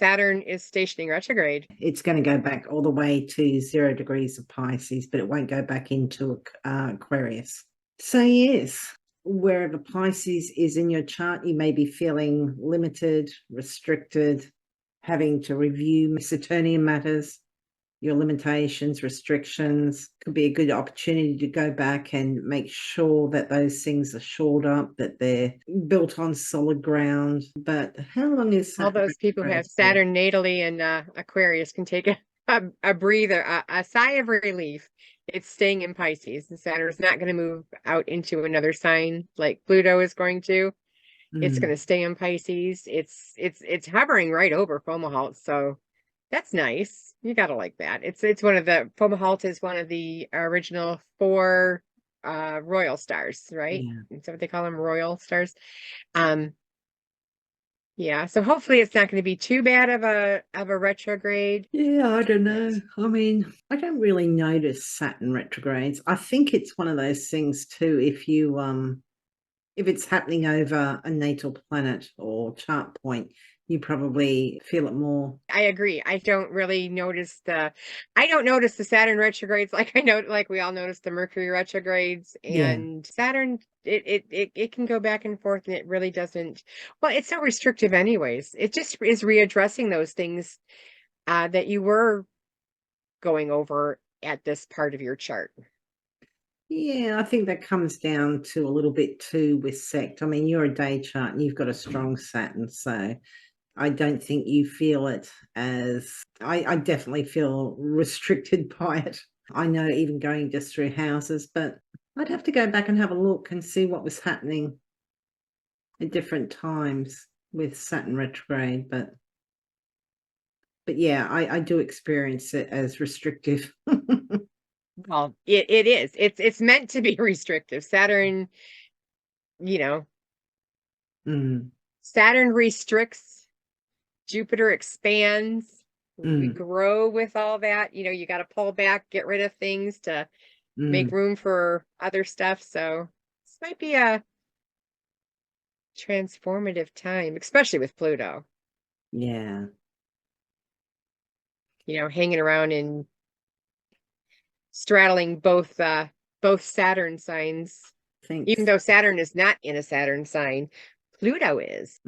Saturn is stationing retrograde. It's going to go back all the way to 0 degrees of Pisces, but it won't go back into Aquarius. So yes, wherever Pisces is in your chart, you may be feeling limited, restricted, having to review Saturnian matters, your limitations, restrictions. Could be a good opportunity to go back and make sure that those things are shored up, that they're built on solid ground. But how long is All those people who have Saturn natally in Aquarius can take a breather, a sigh of relief. It's staying in Pisces, and Saturn's not going to move out into another sign like Pluto is going to. It's going to stay in Pisces. It's hovering right over Fomalhaut, so that's nice. You gotta like that. It's one of the Fomalhaut is one of the original 4 royal stars, right? Yeah. Is that what they call them? Royal stars. Yeah, so hopefully it's not going to be too bad of a retrograde. Yeah, I don't know. I mean, I don't really notice Saturn retrogrades. I think it's one of those things too, if it's happening over a natal planet or chart point, you probably feel it more. I agree. I don't notice the Saturn retrogrades like like we all notice the Mercury retrogrades, Yeah. and Saturn it can go back and forth, and it really doesn't, well, it's so restrictive anyways. It just is readdressing those things that you were going over at this part of your chart. Yeah, I think that comes down to a little bit too with sect. I mean, you're a day chart and you've got a strong Saturn, so I don't think you feel it as I definitely feel restricted by it. I know, even going just through houses, but I'd have to go back and have a look and see what was happening at different times with Saturn retrograde. But yeah, I do experience it as restrictive. Well, it is. It's meant to be restrictive. Saturn, you know, Saturn restricts, Jupiter expands. We grow with all that. You got to pull back, get rid of things to make room for other stuff. So this might be a transformative time, especially with Pluto. Yeah. Hanging around and straddling both Saturn signs. Thanks. Even though Saturn is not in a Saturn sign, Pluto is.